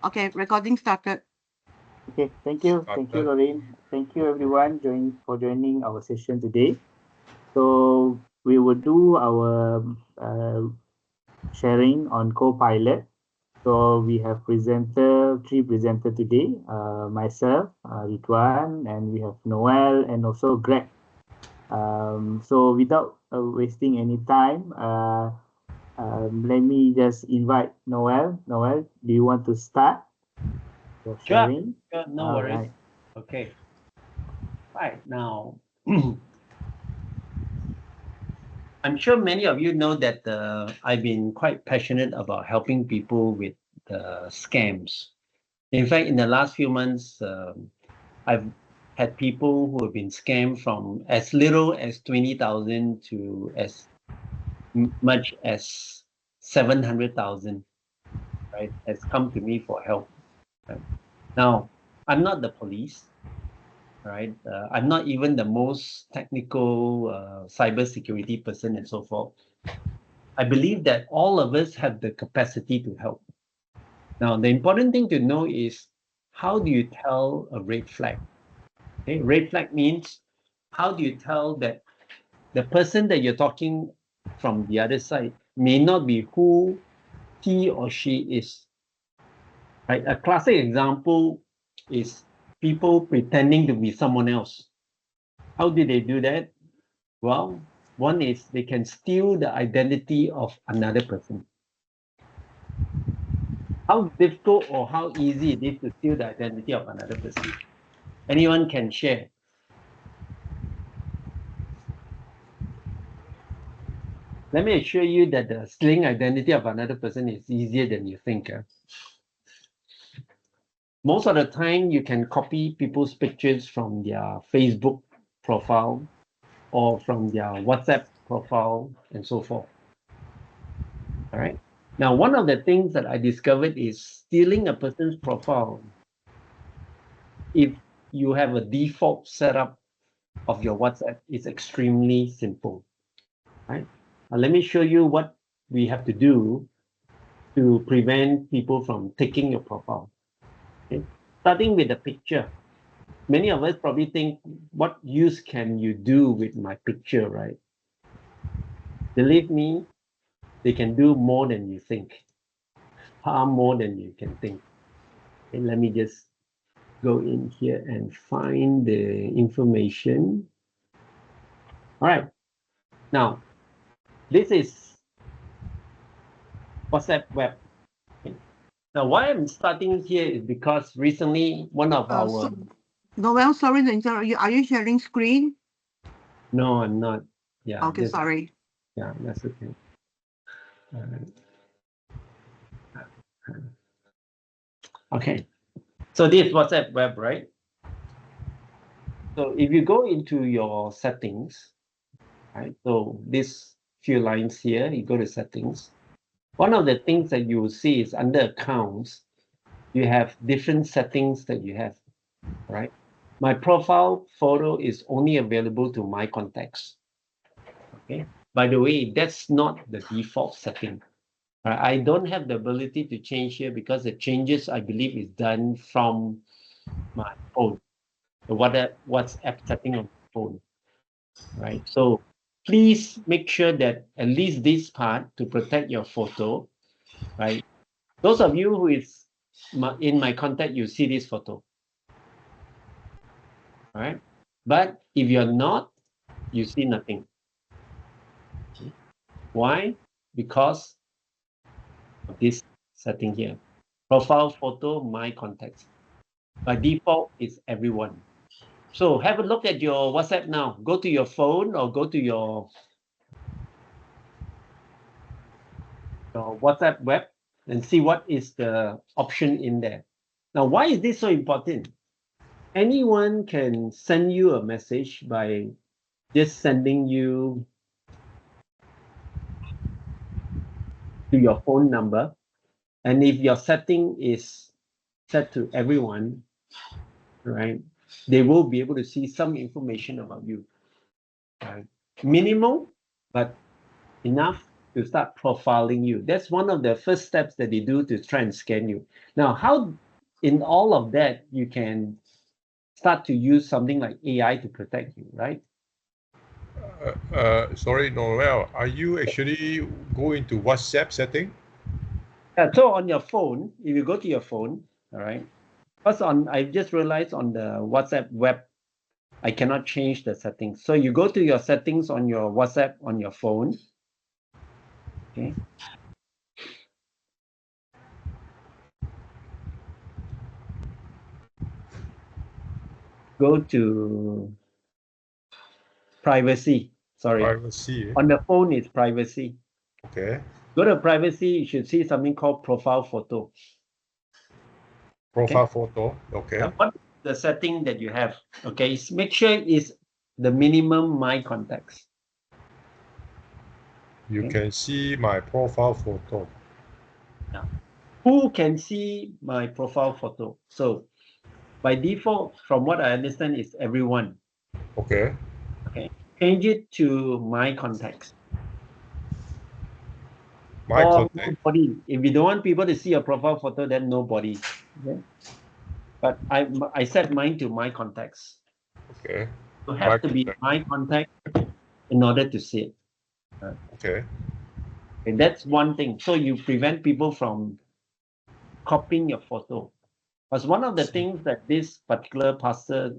Okay, recording started. Okay, thank you. Thank you, Lorraine. Thank you, everyone, for joining our session today. So we will do our sharing on Copilot. So we have three presenters today, myself, Ridwan, and we have Noel and also Greg. So without wasting any time, let me just invite Noel. Noel, do you want to start your Sure, sharing? sure, no All worries. right. Okay. Right now, I'm sure many of you know that I've been quite passionate about helping people with scams. In fact, in the last few months, I've had people who have been scammed from as little as 20,000 to as much as 700,000, right? Has come to me for help. Right? Now, I'm not the police. Right? I'm not even the most technical cybersecurity person and so forth. I believe that all of us have the capacity to help. Now, the important thing to know is how do you tell a red flag? Okay? Red flag means how do you tell that the person that you're talking from the other side may not be who he or she is. Right? A classic example is people pretending to be someone else. How do they do that? Well, one is they can steal the identity of another person. How difficult or how easy it is to steal the identity of another person? Anyone can share. Let me assure you that the stealing identity of another person is easier than you think. Most of the time, you can copy people's pictures from their Facebook profile or from their WhatsApp profile and so forth. All right. Now, one of the things that I discovered is stealing a person's profile. If you have a default setup of your WhatsApp, it's extremely simple, right? Let me show you what we have to do to prevent people from taking your profile. Okay? Starting with the picture. Many of us probably think, what use can you do with my picture, right? Believe me, they can do more than you think, far more than you can think. Okay, let me just go in here and find the information. All right. Now, this is WhatsApp web. Okay. Now, why I'm starting here is because recently one of our Noel, sorry to interrupt you. Are you sharing screen? no, I'm not. Yeah, Okay, sorry. yeah, that's okay. Okay, so this is WhatsApp web, right? So if you go into your settings, right? So this few lines here, you go to settings. One of the things that you will see is under accounts, you have different settings that you have, right? My profile photo is only available to my contacts. Okay. By the way, that's not the default setting. I don't have the ability to change here because the changes I believe is done from my phone, the WhatsApp setting on my phone, right? So please make sure that at least this part to protect your photo, right? Those of you who is in my contact, you see this photo, all right? But if you're not, you see nothing. Why? Because of this setting here. Profile photo, my contacts. By default, it's everyone. So have a look at your WhatsApp now. Go to your phone or go to your WhatsApp web and see what is the option in there. Now, why is this so important? Anyone can send you a message by just sending you to your phone number. And if your setting is set to everyone, right, they will be able to see some information about you. Right? Minimal, but enough to start profiling you. That's one of the first steps that they do to try and scan you. Now, how in all of that you can start to use something like AI to protect you, right? Sorry, Noel, are you actually going to WhatsApp setting? Yeah, so on your phone, if you go to your phone, all right, first I just realized on the WhatsApp web, I cannot change the settings. So you go to your settings on your WhatsApp on your phone. Okay. Go to privacy. Sorry. Privacy. On the phone is privacy. Okay. Go to privacy, you should see something called profile photo. Profile photo. Okay. Now, what is the setting that you have? Okay, make sure it's the minimum my contacts. You can see my profile photo. Yeah. Who can see my profile photo? So by default, from what I understand, is everyone. Okay. Okay. Change it to my contacts. My or contact. nobody. If you don't want people to see your profile photo, then nobody. Okay? But I set mine to my contacts. Okay. You have to be my contact in order to see it. Okay. And that's one thing. So you prevent people from copying your photo. Because one of the things that this particular pastor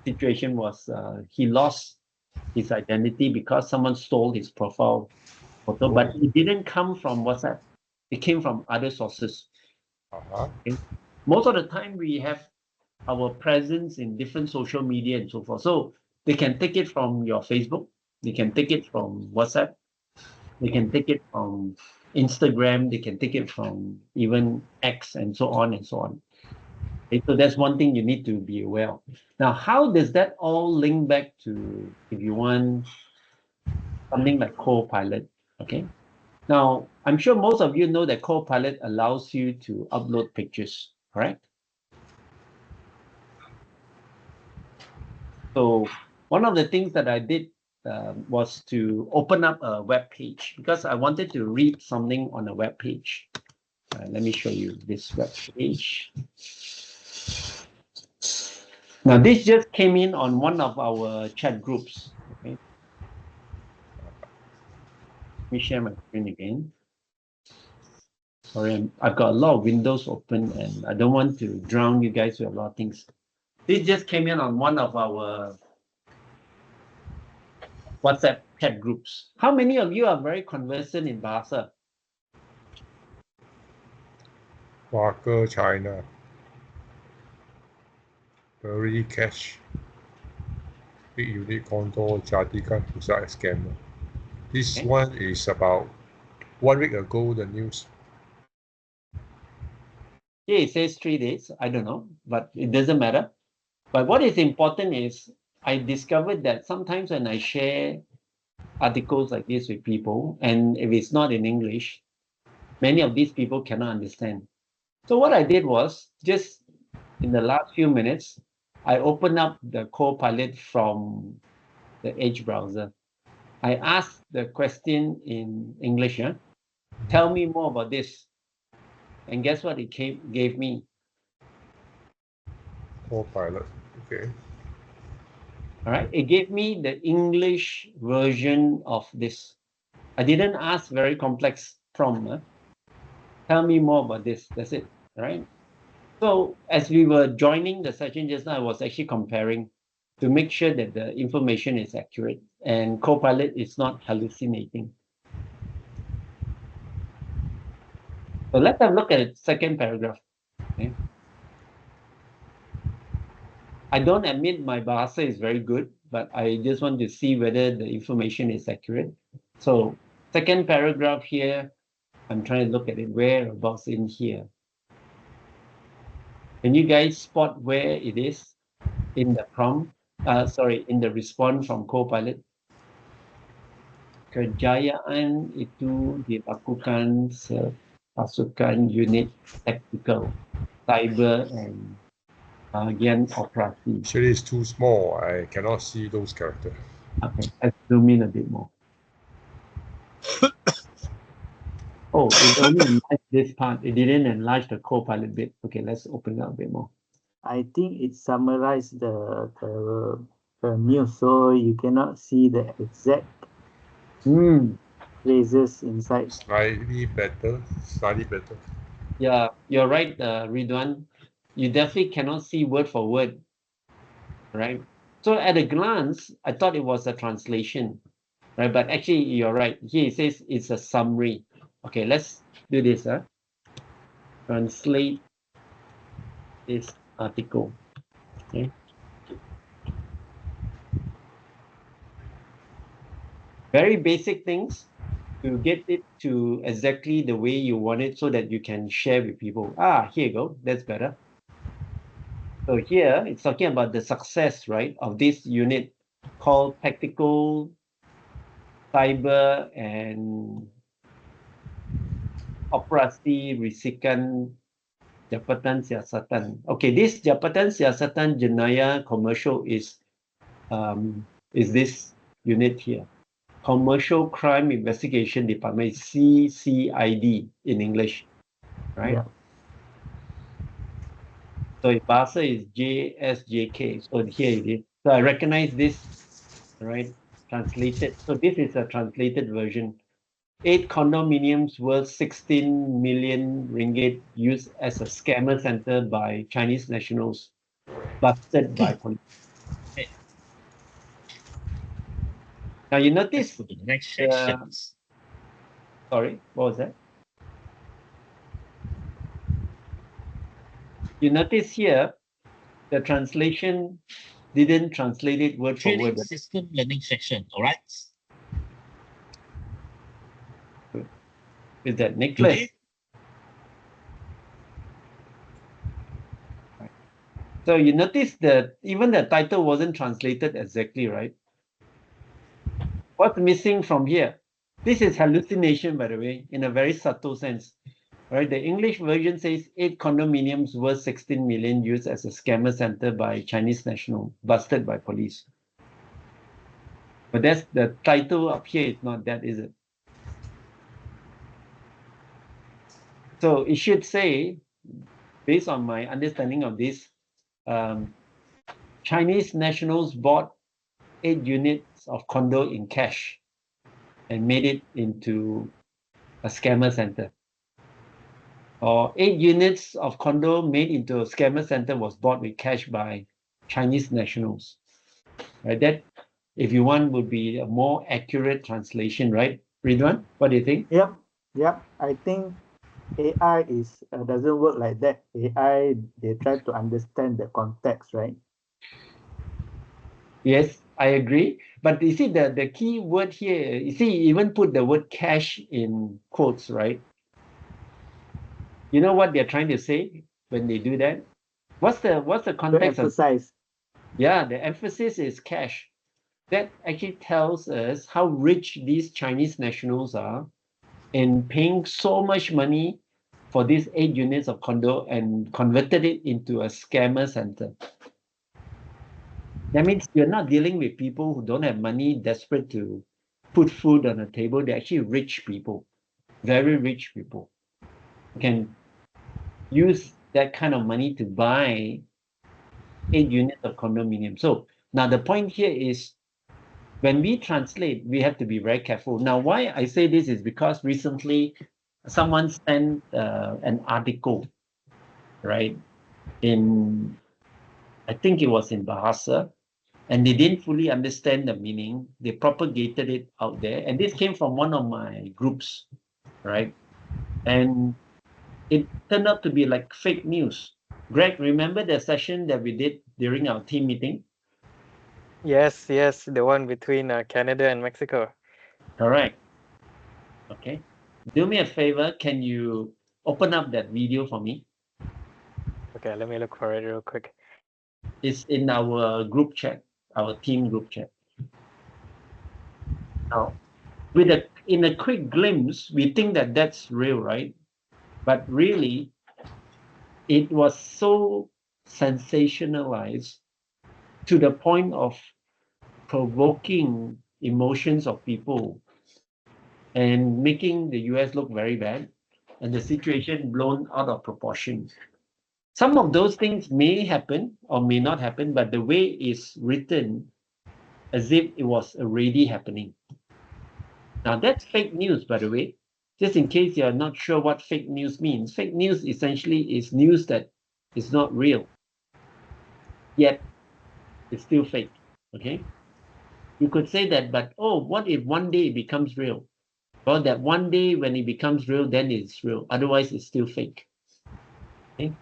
situation was, he lost his identity because someone stole his profile photo, but it didn't come from WhatsApp. It came from other sources. Okay? Most of the time we have our presence in different social media and so forth. So they can take it from your Facebook, they can take it from WhatsApp, they can take it from Instagram, they can take it from even X and so on and so on. Okay, so that's one thing you need to be aware of. Now, how does that all link back to, if you want something like Copilot? Okay. Now, I'm sure most of you know that Copilot allows you to upload pictures, correct? So one of the things that I did was to open up a web page because I wanted to read something on a web page. Let me show you this web page. Now, this just came in on one of our chat groups. Okay. Let me share my screen again. Sorry, I've got a lot of windows open and I don't want to drown you guys with a lot of things. This just came in on one of our WhatsApp chat groups. How many of you are very conversant in Bahasa? Barker, China. Very cash. Big unit condo, jadikan pusat scammer. This one is about 1 week ago, the news. Yeah, it says 3 days. I don't know, but it doesn't matter. But what is important is I discovered that sometimes when I share articles like this with people, and if it's not in English, many of these people cannot understand. So what I did was just in the last few minutes, I opened up the Copilot from the Edge browser. I asked the question in English, tell me more about this. And guess what it gave me? Copilot. Okay. All right, it gave me the English version of this. I didn't ask very complex prompt. Tell me more about this. That's it, right? So as we were joining the session just now, I was actually comparing to make sure that the information is accurate and Copilot is not hallucinating. So let's have a look at the second paragraph. Okay. I don't admit my Bahasa is very good, but I just want to see whether the information is accurate. So second paragraph here, I'm trying to look at it whereabouts in here. Can you guys spot where it is in the prompt? In the response from Copilot. Kejayaan itu dilakukan pasukan unit tactical, cyber and bahagian operasi. Actually, it's too small. I cannot see those characters. Okay, let's zoom in a bit more. Oh, it only enlarged this part. It didn't enlarge the Copilot bit. Okay, let's open it up a bit more. I think it summarized the news, so you cannot see the exact phrases inside. Slightly better. Slightly better. Yeah, you're right, Ridwan. You definitely cannot see word for word, right? So at a glance, I thought it was a translation, right? But actually, you're right. Here it says it's a summary. Okay, let's do this. Translate this article. Okay. Very basic things to get it to exactly the way you want it so that you can share with people. Here you go. That's better. So here it's talking about the success, right, of this unit called Tactical Cyber and Operasi Risikan Jabatan Siasatan. Okay, this Jabatan Siasatan Jenayah Commercial is this unit here. Commercial Crime Investigation Department, CCID in English, right? Yeah. So in Bahasa is JSJK. So here it is. So I recognize this, right? Translated. So this is a translated version. 8 condominiums worth 16 million ringgit used as a scammer center by Chinese nationals, busted by police. Okay. Now you Let's notice, go to the next section. sorry, what was that? You notice here, the translation didn't translate it word for Training word. system learning section. All right. Is that Nicholas? Today, So you notice that even the title wasn't translated exactly, right? What's missing from here? This is hallucination, by the way, in a very subtle sense. Right? The English version says 8 condominiums worth 16 million used as a scammer center by Chinese national, busted by police. But that's the title up here is not that, is it? So it should say, based on my understanding of this, Chinese nationals bought 8 units of condo in cash and made it into a scammer center. Or 8 units of condo made into a scammer center was bought with cash by Chinese nationals. Right? That, if you want, would be a more accurate translation, right? Ridwan, what do you think? Yep. I think AI is doesn't work like that. AI, they try to understand the context, right? Yes, I agree. But you see, the key word here, you see, even put the word cash in quotes, right? You know what they're trying to say when they do that? What's the To context of? emphasize. Yeah, the emphasis is cash. That actually tells us how rich these Chinese nationals are in paying so much money for these 8 units of condo and converted it into a scammer center. That means you're not dealing with people who don't have money, desperate to put food on the table. They're actually rich people, very rich people, who can use that kind of money to buy 8 units of condominium. So now the point here is, when we translate, we have to be very careful. Now, why I say this is because recently someone sent an article, right, I think it was in Bahasa, and they didn't fully understand the meaning. They propagated it out there, and this came from one of my groups, right? And it turned out to be like fake news. Greg, remember the session that we did during our team meeting? Yes, the one between Canada and Mexico. Correct. Okay. Do me a favor. Can you open up that video for me? Okay, let me look for it real quick. It's in our group chat, our team group chat. Now, in a quick glimpse, we think that that's real, right? But really, it was so sensationalized to the point of provoking emotions of people and making the US look very bad and the situation blown out of proportion. Some of those things may happen or may not happen, but the way it's written as if it was already happening. Now that's fake news, by the way. Just in case you're not sure what fake news means, fake news essentially is news that is not real, yet it's still fake, okay? You could say that, but oh, what if one day it becomes real? Well, that one day when it becomes real, then it's real. Otherwise, it's still fake. Okay?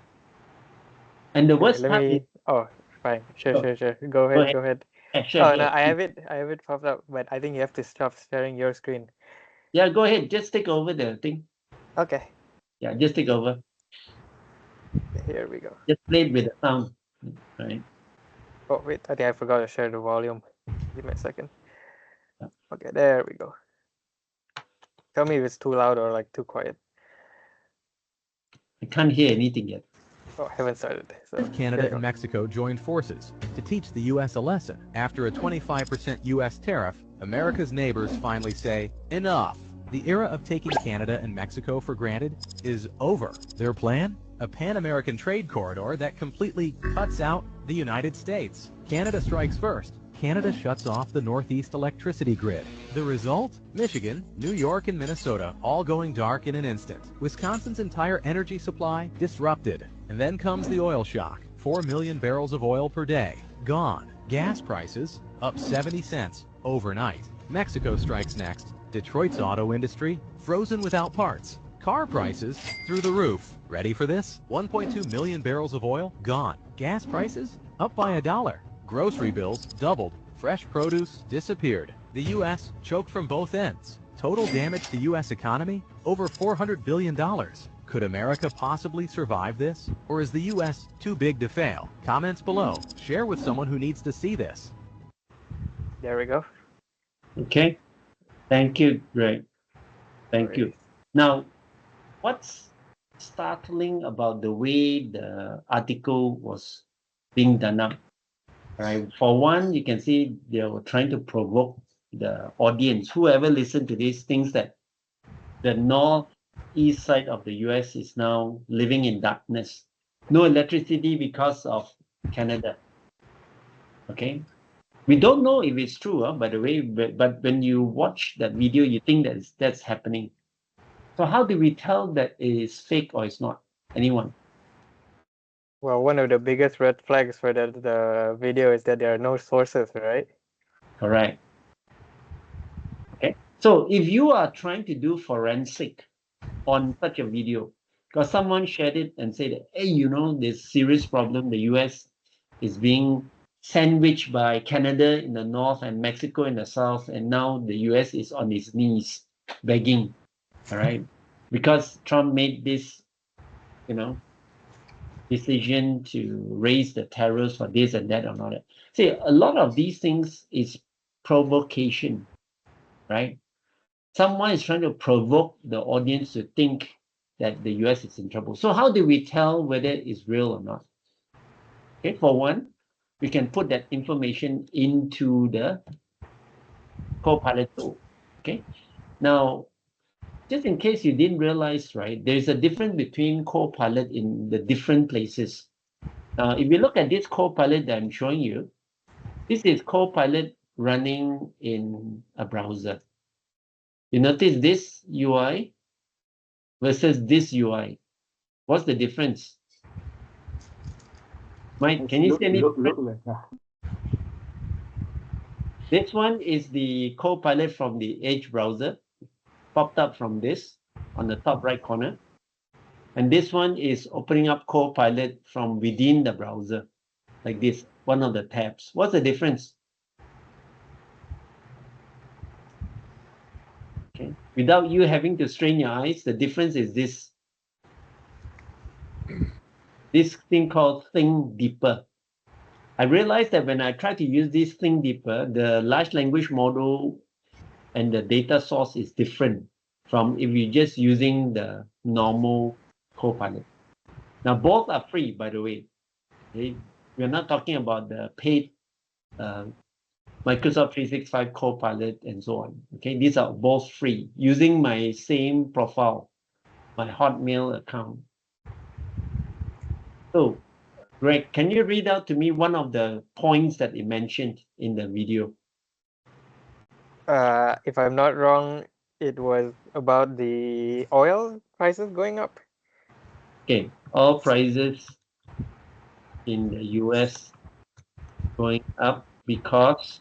And the worst Let part is, me. Oh, fine. Sure, Go- sure, sure. go Go ahead. ahead. Go ahead. Share, Oh no, share. I have it. I have it popped up, but I think you have to stop sharing your screen. Yeah, go ahead. Just take over the thing. Okay. Yeah, just take over. Here we go. Just play it with the sound. Right. Oh wait, I think I forgot to share the volume. Give me a second. Yeah. Okay, there we go. Tell me if it's too loud or like too quiet. I can't hear anything yet. Oh, I haven't started. So Canada here we and go. Mexico joined forces to teach the U.S. a lesson. After a 25% U.S. tariff, America's neighbors finally say, enough. The era of taking Canada and Mexico for granted is over. Their plan? A Pan-American trade corridor that completely cuts out the United States. Canada strikes first. Canada shuts off the Northeast electricity grid. The result? Michigan, New York, and Minnesota all going dark in an instant. Wisconsin's entire energy supply disrupted. And then comes the oil shock. 4 million barrels of oil per day. Gone. Gas prices up 70 cents overnight. Mexico strikes next. Detroit's auto industry frozen without parts. Car prices through the roof. Ready for this? 1.2 million barrels of oil gone. Gas prices up by $1. Grocery bills doubled. Fresh produce disappeared. The U.S. choked from both ends. Total damage to U.S. economy over $400 billion. Could America possibly survive this? Or is the U.S. too big to fail? Comments below. Share with someone who needs to see this. There we go. Okay. Thank you, Greg. Thank you. Now, what's startling about the way the article was being done up? Right. For one, you can see they were trying to provoke the audience. Whoever listened to this thinks that the northeast side of the US is now living in darkness. No electricity because of Canada. Okay. We don't know if it's true, by the way, but when you watch that video, you think that's happening. So how do we tell that it is fake or it's not? Anyone? Well, one of the biggest red flags for the video is that there are no sources, right? Correct. Okay. So if you are trying to do forensic on such a video, because someone shared it and said, hey, you know, this serious problem, the US is being sandwiched by Canada in the north and Mexico in the south, and now the US is on its knees begging, all right? Because Trump made this, you know, decision to raise the tariffs for this and that and all that. See, a lot of these things is provocation, right? Someone is trying to provoke the audience to think that the US is in trouble. So how do we tell whether it's real or not? Okay, for one, we can put that information into the Copilot tool. Okay, now, just in case you didn't realize, right, there's a difference between Copilot in the different places. Now, if you look at this Copilot that I'm showing you, this is Copilot running in a browser. You notice this UI versus this UI. What's the difference? Mike, can you see any difference? This one is the Copilot from the Edge browser, popped up from this on the top right corner. And this one is opening up Copilot from within the browser, like this, one of the tabs. What's the difference? Okay, without you having to strain your eyes, the difference is this. This thing called Think Deeper. I realized that when I try to use this Think Deeper, the large language model and the data source is different from if you're just using the normal Copilot. Now, both are free, by the way. Okay? We're not talking about the paid Microsoft 365 Copilot, and so on. Okay, these are both free using my same profile, my Hotmail account. So, Greg, can you read out to me one of the points that it mentioned in the video? If I'm not wrong, it was about the oil prices going up. Okay, oil prices in the US going up because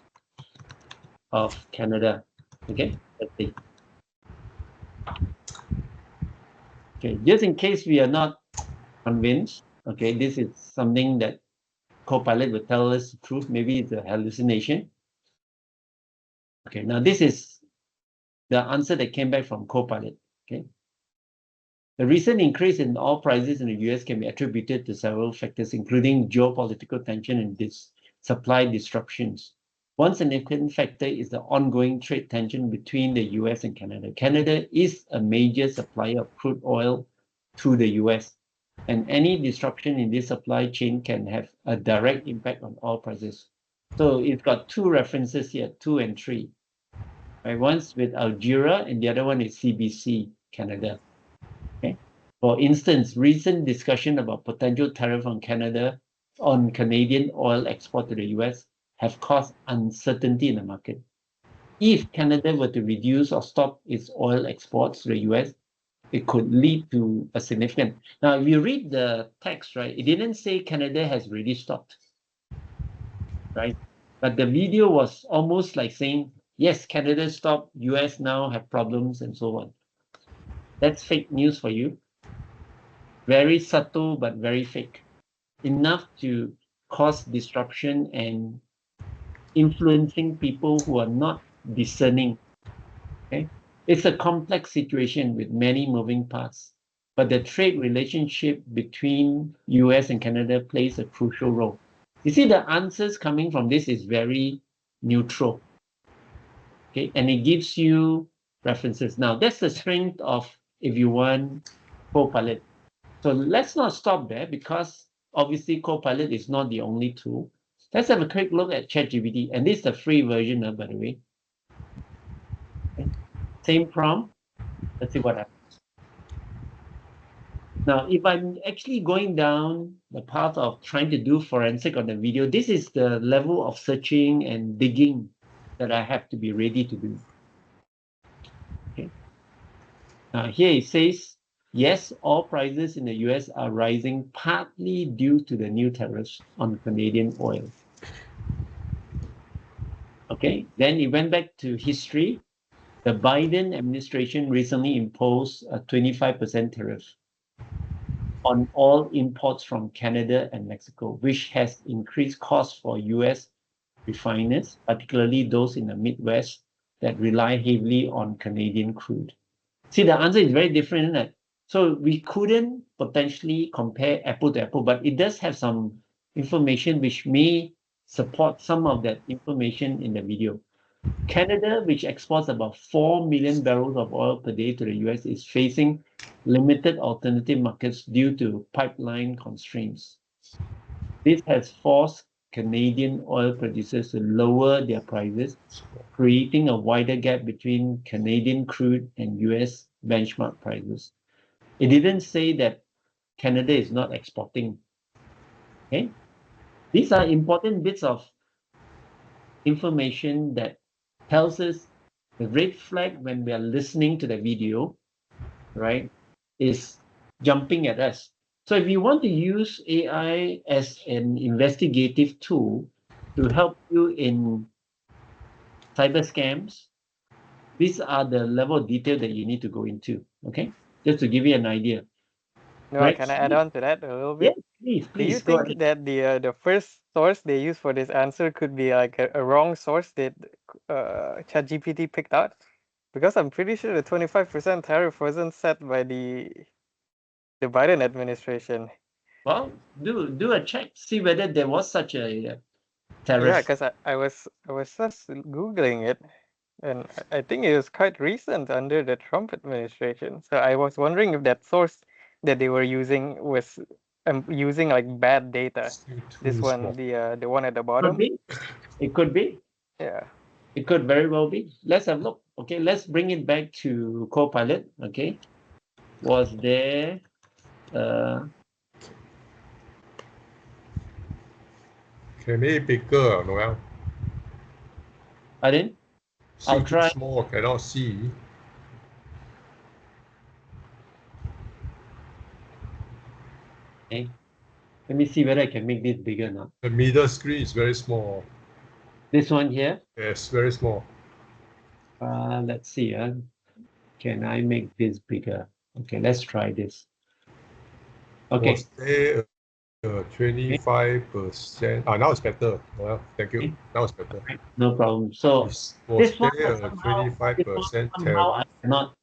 of Canada. Okay, let's see. Okay, just in case we are not convinced, okay, this is something that Copilot will tell us the truth. Maybe it's a hallucination. Okay, now this is the answer that came back from Copilot. Okay, the recent increase in oil prices in the US can be attributed to several factors, including geopolitical tension and supply disruptions. One significant factor is the ongoing trade tension between the US and Canada. Canada is a major supplier of crude oil to the US, and any disruption in this supply chain can have a direct impact on oil prices. So it's got two references here, 2 and 3. Right? One's with Algeria and the other one is CBC, Canada. Okay. For instance, recent discussion about potential tariff on Canada on Canadian oil export to the US have caused uncertainty in the market. If Canada were to reduce or stop its oil exports to the US, it could lead to a significant. Now, if you read the text, right, it didn't say Canada has really stopped, right? But the video was almost like saying, yes, Canada stopped, US now have problems and so on. That's fake news for you. Very subtle, but very fake. Enough to cause disruption and influencing people who are not discerning. Okay, it's a complex situation with many moving parts, but the trade relationship between US and Canada plays a crucial role. You see, the answers coming from this is very neutral. Okay, and it gives you references. Now, that's the strength of, if you want, Copilot. So let's not stop there, because obviously Copilot is not the only tool. Let's have a quick look at ChatGPT, and this is the free version, by the way. Okay. Same prompt. Let's see what happens. Now, if I'm actually going down the path of trying to do forensic on the video, this is the level of searching and digging that I have to be ready to do. Okay. Now, here it says, yes, all prices in the US are rising partly due to the new tariffs on Canadian oil. Okay, then it went back to history. The Biden administration recently imposed a 25% tariff on all imports from Canada and Mexico, which has increased costs for US refiners, particularly those in the Midwest that rely heavily on Canadian crude. See, the answer is very different, isn't it? So we couldn't potentially compare apple to apple, but it does have some information which may support some of that information in the video. Canada, which exports about 4 million barrels of oil per day to the US, is facing limited alternative markets due to pipeline constraints. This has forced Canadian oil producers to lower their prices, creating a wider gap between Canadian crude and US benchmark prices. It didn't say that Canada is not exporting. Okay? These are important bits of information that tells us the red flag when we are listening to the video, right, is jumping at us. So if you want to use AI as an investigative tool to help you in cyber scams, these are the level of detail that you need to go into, okay? Just to give you an idea. No, Right? can I add on to that a little Yes, bit? please, Do you please go think ahead. that the first source they use for this answer could be like a wrong source that ChatGPT picked out? Because I'm pretty sure the 25% tariff wasn't set by the Biden administration. Well, do a check, see whether there was such a Yeah, tariff. because I was just googling it, and I think it was quite recent under the Trump administration. So I was wondering if that source that they were using was using like bad data. Still too This one, small. the one at the Could bottom. be. It could be. Yeah. It could very well be. Let's have a look. Okay, let's bring it back to Copilot. Okay, was there Can make bigger, Noel? pardon? See I'll too try. small, cannot see. Okay, let me see whether I can make this bigger now. The middle screen is very small. This one here. Yes, very small. Let's see. Can I make this bigger? Okay, let's try this. Okay. Was there 25%? Now it's better. Well, thank you. Okay. Now it's better. No problem. So Was this one there a somehow 25% I tariff? cannot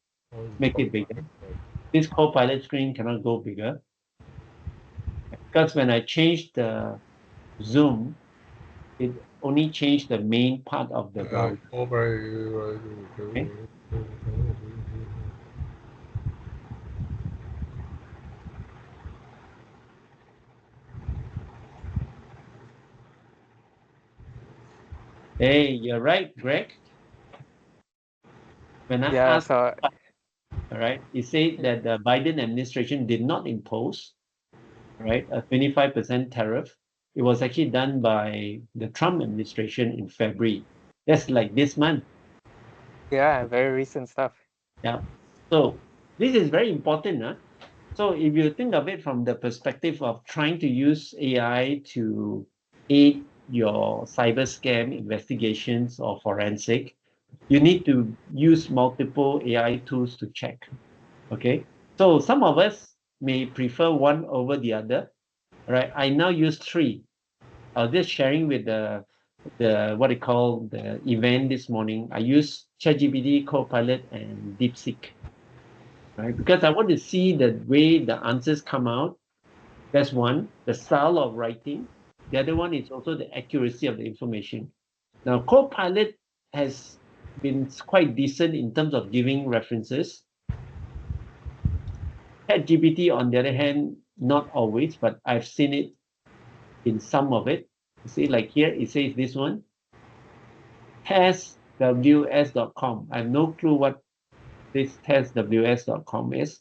make it bigger. This Copilot screen cannot go bigger because when I changed the zoom, it only changed the main part of the browser. Hey, you're right, Greg. When I Yeah, asked, so all right, it said that the Biden administration did not impose, right, a 25% tariff. It was actually done by the Trump administration in February. That's like this month. yeah, very recent stuff. Yeah. So this is very important. Huh? So if you think of it from the perspective of trying to use AI to aid your cyber scam investigations or forensic, you need to use multiple AI tools to check. Okay. So some of us may prefer one over the other. Right. I now use three. I was just sharing with the what they call the event this morning. I use ChatGPT, Copilot, and DeepSeek. Right, because I want to see the way the answers come out. That's one. The style of writing. The other one is also the accuracy of the information. Now, Copilot has been quite decent in terms of giving references. ChatGPT, on the other hand, not always, but I've seen it in some of it. You see, like here, it says this one, testws.com. I have no clue what this testws.com is.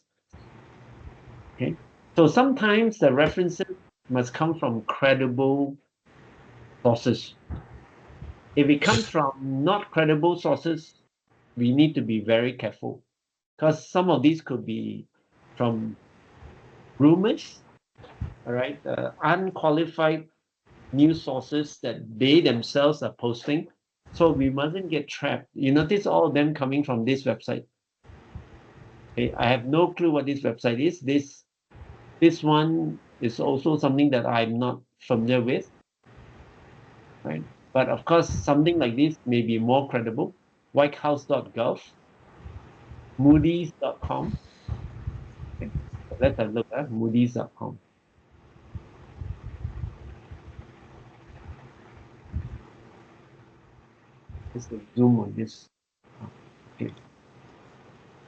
Okay. So sometimes the references must come from credible sources. If it comes from not credible sources, we need to be very careful because some of these could be from rumors, all right, unqualified news sources that they themselves are posting. So we mustn't get trapped. You notice all of them coming from this website. Okay, I have no clue what this website is. This one is also something that I'm not familiar with, right? But of course, something like this may be more credible. Whitehouse.gov, Moody's.com. Okay, so let's have a look at Moody's.com. Let's zoom on this. Okay.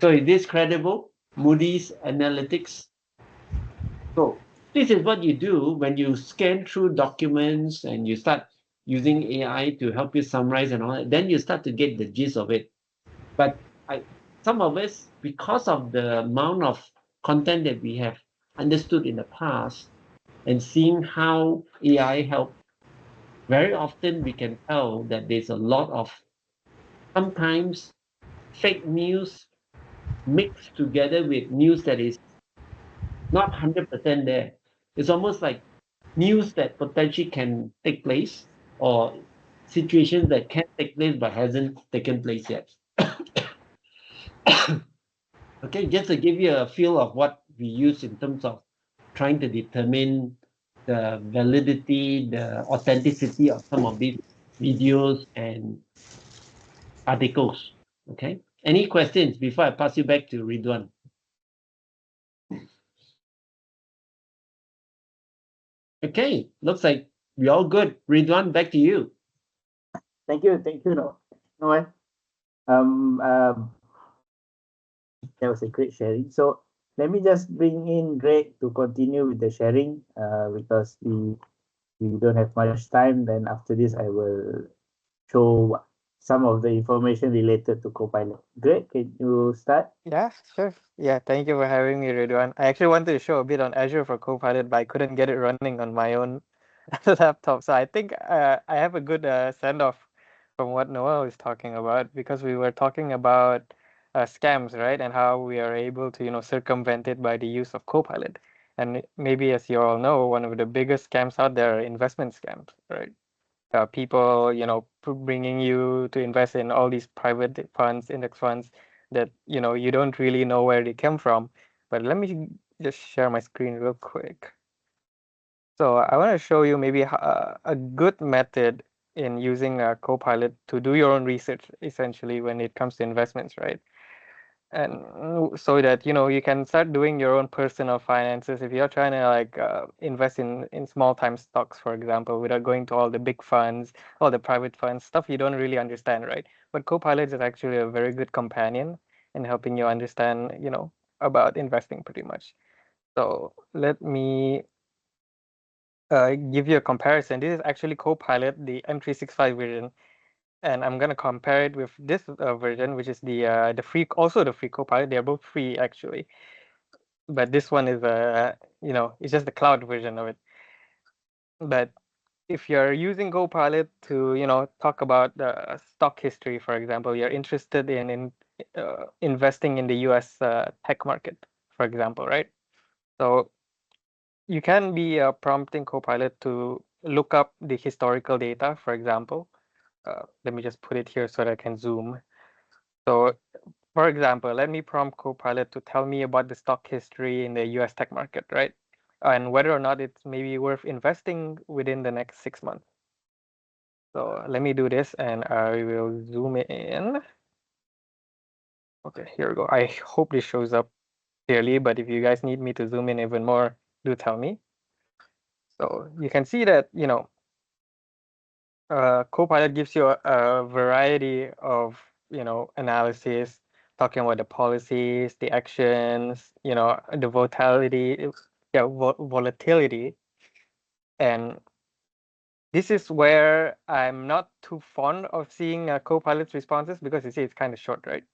So is this credible? Moody's Analytics. So this is what you do when you scan through documents and you start using AI to help you summarize and all that. Then you start to get the gist of it. But some of us, because of the amount of content that we have understood in the past and seeing how AI help, very often we can tell that there's a lot of sometimes fake news mixed together with news that is not 100% there. It's almost like news that potentially can take place or situations that can take place but hasn't taken place yet. Okay, just to give you a feel of what we use in terms of trying to determine the validity, the authenticity of some of these videos and articles. Okay, any questions before I pass you back to Ridwan? Okay, looks like we're all good. Ridwan, back to you. Thank you, Noel. That was a great sharing. So let me just bring in Greg to continue with the sharing because we don't have much time. Then after this, I will show some of the information related to Copilot. Greg, can you start? Yeah, sure. Yeah, thank you for having me, Ridwan. I actually wanted to show a bit on Azure for Copilot, but I couldn't get it running on my own laptop. So I think I have a good send-off from what Noel is talking about, because we were talking about scams, right? And how we are able to, circumvent it by the use of Copilot. And maybe, as you all know, one of the biggest scams out there are investment scams, right? People, bringing you to invest in all these private funds, index funds that, you don't really know where they came from. But let me just share my screen real quick. So I want to show you maybe a good method in using a Copilot to do your own research, essentially, when it comes to investments, right? And so that you can start doing your own personal finances if you're trying to like invest in small time stocks, for example, without going to all the big funds, all the private funds, stuff you don't really understand, right? But Copilot is actually a very good companion in helping you understand about investing pretty much. So let me give you a comparison. This is actually Copilot, the M365 version, and I'm gonna compare it with this version, which is the free, also the free Copilot. They're both free actually, but this one is it's just the cloud version of it. But if you're using Copilot to talk about the stock history, for example, you're interested in investing in the U.S. Tech market, for example, right? So you can be prompting Copilot to look up the historical data, for example. Let me just put it here so that I can zoom. So, for example, let me prompt Copilot to tell me about the stock history in the US tech market, right? And whether or not it's maybe worth investing within the next 6 months. So let me do this and I will zoom in. Okay, here we go. I hope this shows up clearly, but if you guys need me to zoom in even more, do tell me. So you can see that, Copilot gives you a variety of, analysis, talking about the policies, the actions, the volatility, volatility. And this is where I'm not too fond of seeing Copilot's responses, because you see it's kind of short, right?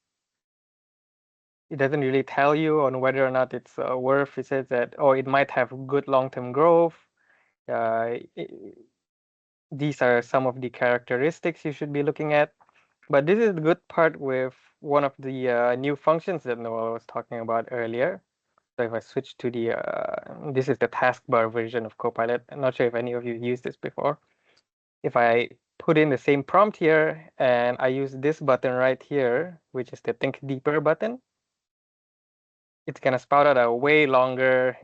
It doesn't really tell you on whether or not it's worth. It says that, oh, it might have good long-term growth. These are some of the characteristics you should be looking at. But this is the good part with one of the new functions that Noah was talking about earlier. So if I switch to this is the taskbar version of Copilot. I'm not sure if any of you used this before. If I put in the same prompt here and I use this button right here, which is the Think Deeper button, it's gonna spout out a way longer,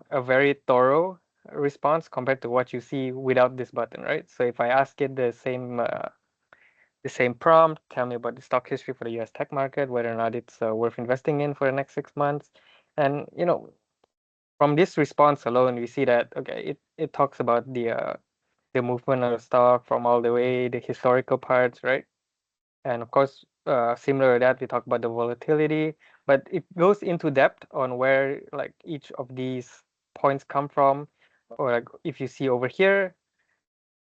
a very thorough response compared to what you see without this button, right? So if I ask it the same prompt, tell me about the stock history for the US tech market, whether or not it's worth investing in for the next 6 months. And, from this response alone, we see that, okay, it talks about the movement of the stock from all the way, the historical parts, right? And of course, similar to that, we talk about the volatility, but it goes into depth on where like each of these points come from. Or like if you see over here,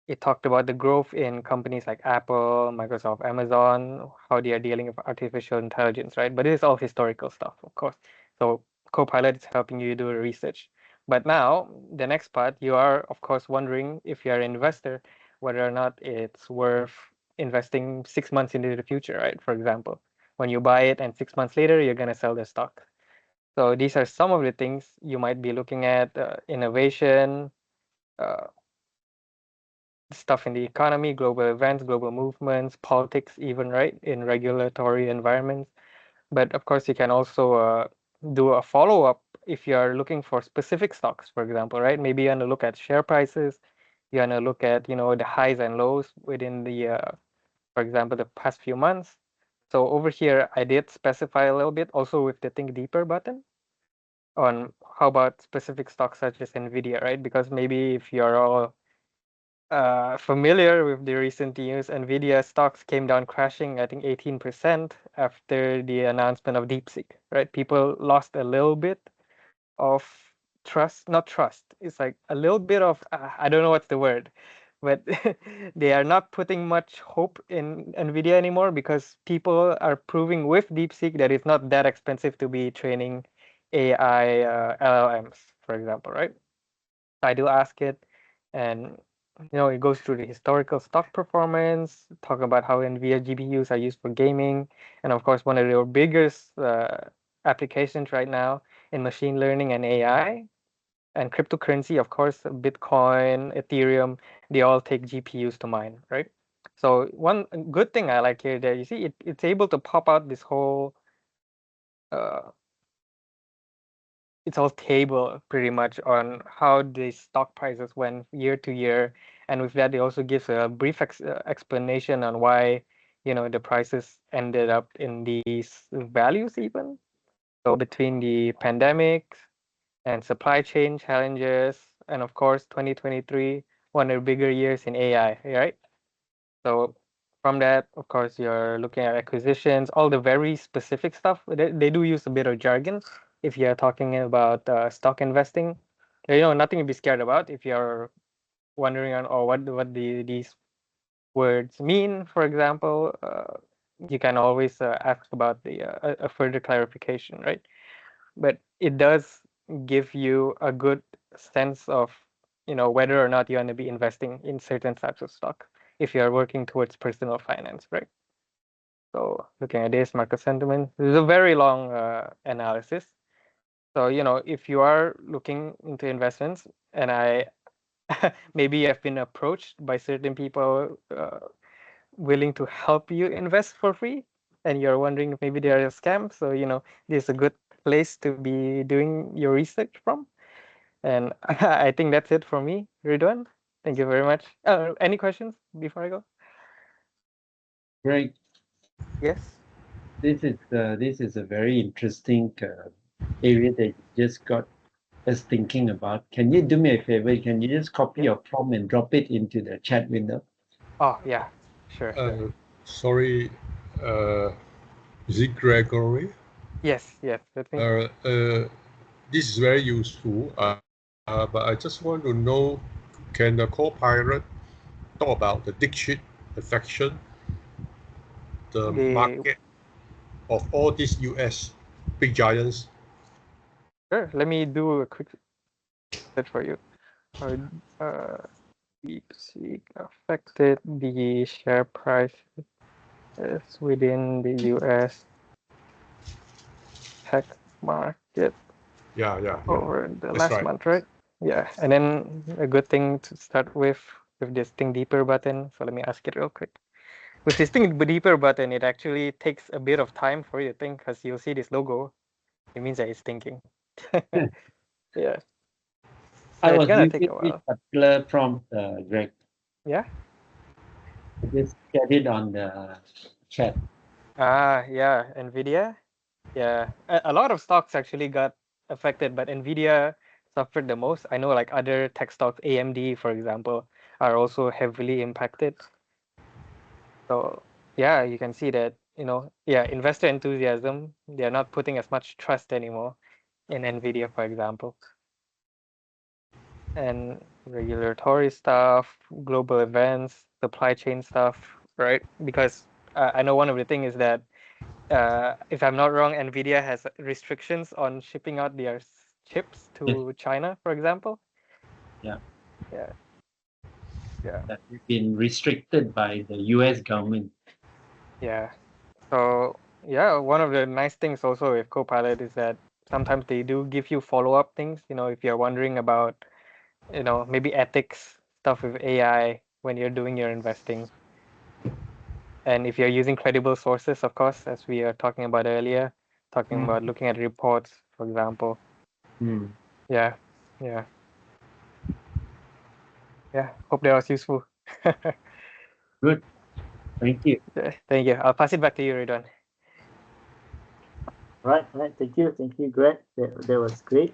it talked about the growth in companies like Apple, Microsoft, Amazon, how they are dealing with artificial intelligence, right? But it is all historical stuff, of course. So Copilot is helping you do research. But now, the next part, you are, of course, wondering if you're an investor, whether or not it's worth investing 6 months into the future, right? For example, when you buy it and 6 months later, you're going to sell the stock. So these are some of the things you might be looking at, innovation, uh, stuff in the economy, global events, global movements, politics, even, right, in regulatory environments. But of course, you can also do a follow-up if you're looking for specific stocks, for example, right? Maybe you want to look at share prices, you want to look at, the highs and lows within for example, the past few months. So over here, I did specify a little bit also with the Think Deeper button on how about specific stocks such as NVIDIA, right? Because maybe if you're all familiar with the recent news, NVIDIA stocks came down crashing, I think 18% after the announcement of DeepSeek, right? People lost a little bit of trust, not trust. It's like a little bit of, I don't know what's the word, but they are not putting much hope in NVIDIA anymore because people are proving with DeepSeek that it's not that expensive to be training AI LLMs, for example, right? I do ask it, and it goes through the historical stock performance, talk about how NVIDIA GPUs are used for gaming, and of course, one of their biggest applications right now in machine learning and AI and cryptocurrency, of course, Bitcoin, Ethereum, they all take GPUs to mine, right? So one good thing I like here that you see it's able to pop out this whole it's all table pretty much on how the stock prices went year to year, and with that it also gives a brief explanation on why the prices ended up in these values even. So between the pandemic and supply chain challenges, and of course 2023, one of the bigger years in AI, right? So from that, of course, you're looking at acquisitions, all the very specific stuff. They do use a bit of jargon if you're talking about stock investing. Nothing to be scared about if you're wondering on or what these words mean, for example. You can always ask about a further clarification, right? But it does give you a good sense of whether or not you want to be investing in certain types of stock if you're working towards personal finance, right? So looking at this market sentiment, this is a very long analysis. So if you are looking into investments, and I maybe I've been approached by certain people willing to help you invest for free, and you're wondering if maybe they are a scam. So this is a good place to be doing your research from. And I think that's it for me, Ridwan. Thank you very much. Any questions before I go? Great. Yes. This is a very interesting area that you just got us thinking about. Can you do me a favor? Can you just copy your prompt and drop it into the chat window? Oh yeah, sure. Sorry, is it Gregory? Yes, that's me. This is very useful, but I just want to know, can the Copilot talk about the dictionary affection, the market of all these US big giants? Sure. Let me do a quick search for you. DeepSeek affected the share price within the US tech market Yeah. over the That's last right. month, right? Yeah. And then a good thing to start with this think deeper button. So let me ask it real quick. With this think deeper button, it actually takes a bit of time for you to think because you'll see this logo. It means that it's thinking. Yeah. I It's was gonna using take a this while. particular prompt, Greg. Yeah. Just get it on the chat. Yeah. NVIDIA. Yeah. A lot of stocks actually got affected, but NVIDIA suffered the most. I know like other tech stocks, AMD, for example, are also heavily impacted. So yeah, you can see that, investor enthusiasm, they're not putting as much trust anymore in NVIDIA, for example. And regulatory stuff, global events, supply chain stuff, right? Because I know one of the things is that if I'm not wrong, NVIDIA has restrictions on shipping out their chips to China, for example. Yeah. That have been restricted by the US government. Yeah. So yeah, one of the nice things also with Copilot is that sometimes they do give you follow-up things. If you're wondering about, maybe ethics stuff with AI when you're doing your investing. And if you're using credible sources, of course, as we are talking about earlier, talking about looking at reports, for example. Yeah. Hope that was useful. Good. Thank you. Thank you. I'll pass it back to you, Ridwan. Right. Thank you, Greg. That was great.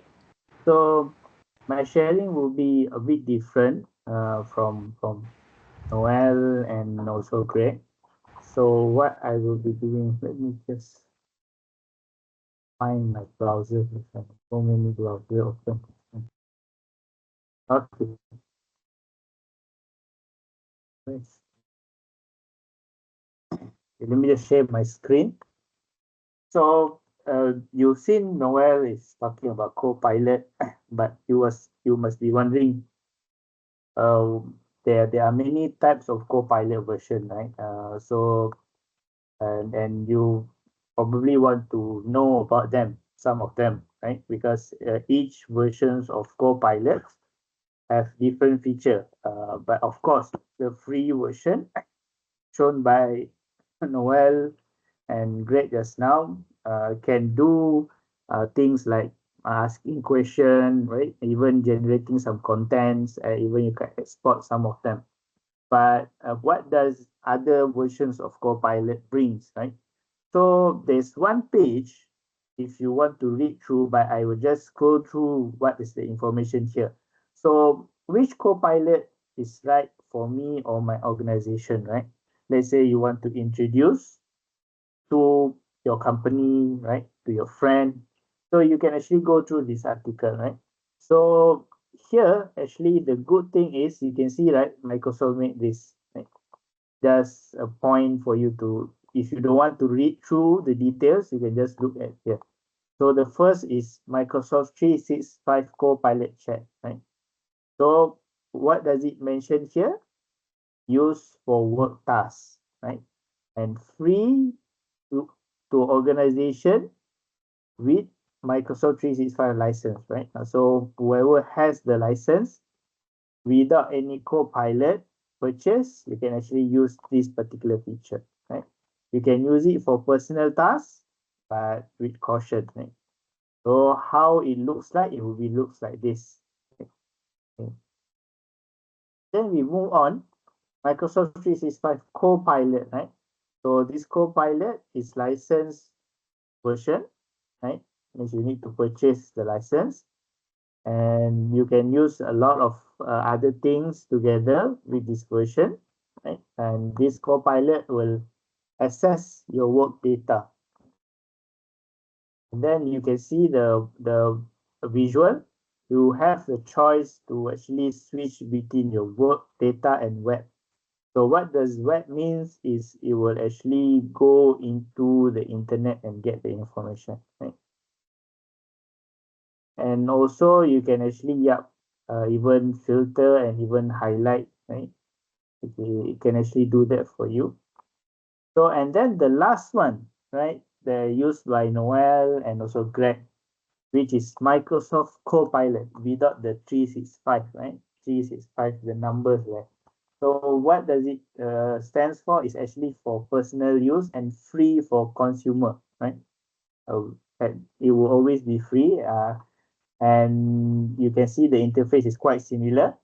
So my sharing will be a bit different from Noel and also Greg. So what I will be doing, let me just find my browser. So many browser open. Okay. Let me just share my screen. So you've seen Noel is talking about Copilot, but you must be wondering, there are many types of Copilot version, right? And you probably want to know about them, some of them, right? Because each versions of Copilot have different feature. But of course, the free version shown by Noel and Greg just now can do things like asking question, right? Even generating some contents, even you can export some of them. But what does other versions of Copilot brings, right? So there's one page, if you want to read through, but I will just scroll through what is the information here. So which Copilot is right for me or my organization, right? Let's say you want to introduce to your company, right? To your friend. So you can actually go through this article, right? So here, actually, the good thing is you can see, right? Microsoft made this, right? Just a point for you to, if you don't want to read through the details, you can just look at here. So the first is Microsoft 365 Copilot Chat, right? So what does it mention here? Used for work tasks, right? And free to, organization with Microsoft 365 license, right? So whoever has the license without any Copilot purchase, you can actually use this particular feature, right? You can use it for personal tasks, but with caution, right? So how it looks like, it will be looks like this. Okay. Then we move on. Microsoft 365 Copilot, right? So this Copilot is licensed version, right? Means you need to purchase the license, and you can use a lot of other things together with this version, right? And this Copilot will assess your work data. And then you can see the visual. You have the choice to actually switch between your work data and web. So what does web means is it will actually go into the internet and get the information, right? And also you can actually even filter and even highlight, right? It can actually do that for you. So, and then the last one, right? They're used by Noel and also Greg, which is Microsoft Copilot without the 365, right? 365, the numbers there. So what does it stands for? Is actually for personal use and free for consumer, right? It will always be free. And you can see the interface is quite similar.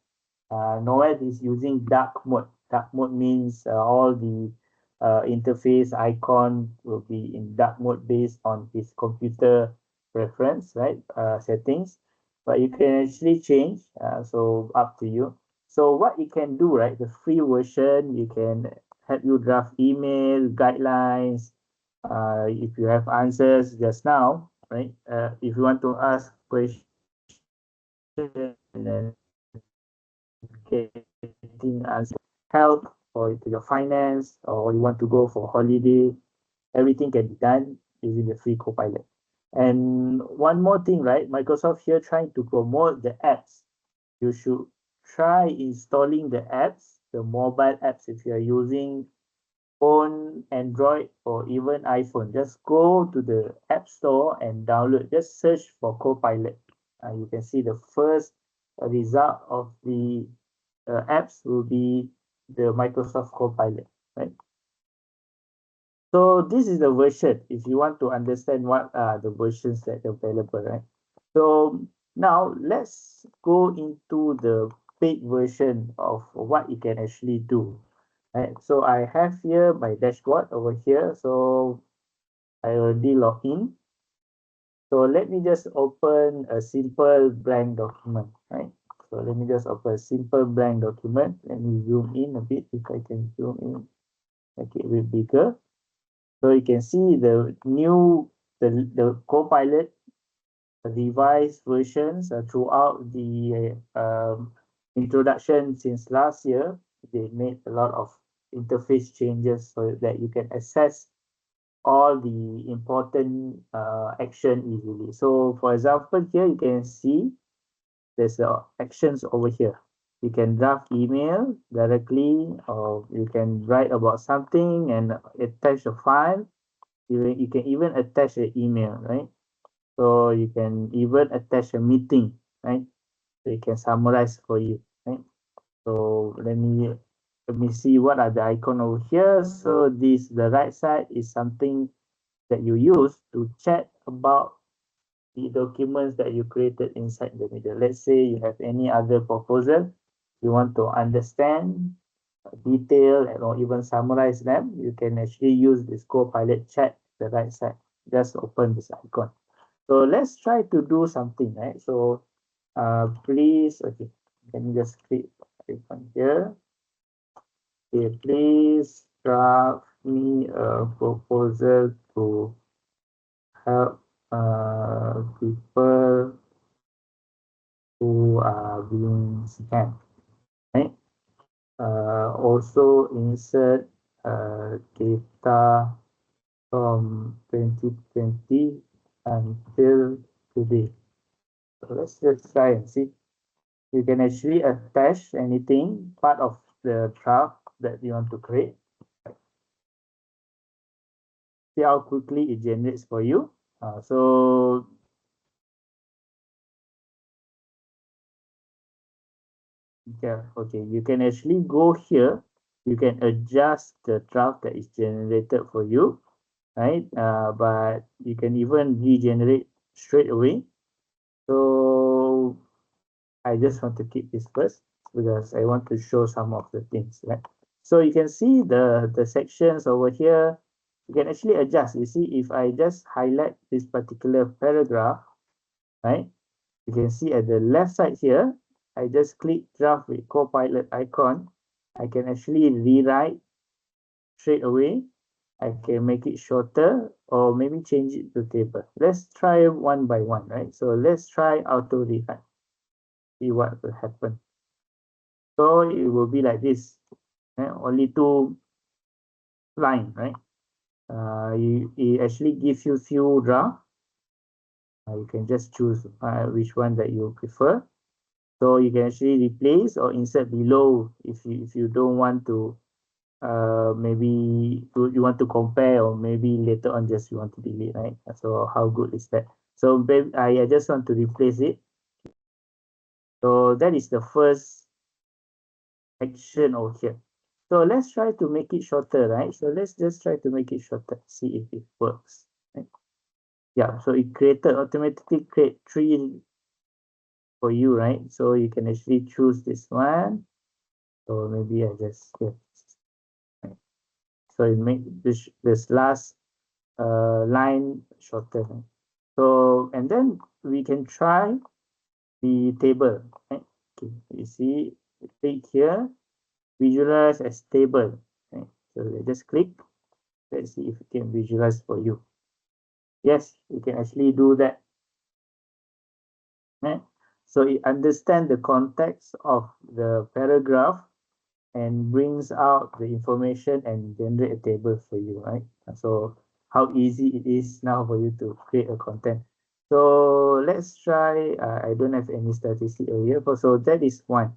Noel is using dark mode. Dark mode means all the interface icon will be in dark mode based on his computer preference, right? Settings, but you can actually change. So up to you. So what you can do, right? The free version, you can help you draft email guidelines. If you have answers just now, right? If you want to ask questions and getting answer help or to your finance, or you want to go for holiday, everything can be done using the free Copilot. And one more thing, right? Microsoft here trying to promote the apps. You should try installing the apps, the mobile apps, if you are using phone, Android, or even iPhone. Just go to the App Store and download. Just search for Copilot. You can see the first result of the apps will be the Microsoft Copilot, right? So this is the version, if you want to understand what are the versions that are available, right? So now let's go into the paid version of what you can actually do, right? So I have here my dashboard over here. So I already log in. So let me just open a simple blank document, right? So let me just open a simple blank document. Let me zoom in a bit if I can zoom in, make it a bit bigger. So you can see the new, the Copilot revised versions throughout the introduction since last year. they made a lot of interface changes so that you can access all the important action easily. So for example, here you can see there's actions over here. You can draft email directly, or you can write about something and attach a file. You can even attach an email, right? So you can even attach a meeting, right? So it can summarize for you, right? So let me see what are the icon over here. So the right side is something that you use to chat about the documents that you created inside the middle. Let's say you have any other proposal, you want to understand detail and or even summarize them, you can actually use this Copilot chat the right side. Just open this icon. So let's try to do something, right? So please, okay, can you just click icon here? Okay, please draft me a proposal to help people who are being scammed, right? Also insert data from 2020 until today. So let's just try and see. You can actually attach anything, part of the draft that you want to create. See how quickly it generates for you. So yeah, okay, you can actually go here. You can adjust the draft that is generated for you, right? But you can even regenerate straight away. So I just want to keep this first because I want to show some of the things, right? So you can see the sections over here. You can actually adjust. You see, if I just highlight this particular paragraph, right? You can see at the left side here, I just click draft with Copilot icon. I can actually rewrite straight away. I can make it shorter or maybe change it to table. Let's try one by one, right? So let's try auto rewrite. See what will happen. So it will be like this. Only 2 lines, right? It actually gives you few draft. You can just choose which one that you prefer. So you can actually replace or insert below if you don't want to maybe you want to compare, or maybe later on just you want to delete, right? So how good is that? So I just want to replace it. So that is the first action over here. So let's try to make it shorter, right? So let's just try to make it shorter, see if it works. Right? Yeah, so it automatically create 3 for you, right? So you can actually choose this one. So maybe I just right? So it make this last line shorter. Right? So and then we can try the table. Right? Okay, you see, click here, visualize as table. Right? So just click. Let's see if it can visualize for you. Yes, you can actually do that. Right? So it understands the context of the paragraph and brings out the information and generate a table for you, right? So how easy it is now for you to create a content. So let's try, I don't have any statistic here, so that is one.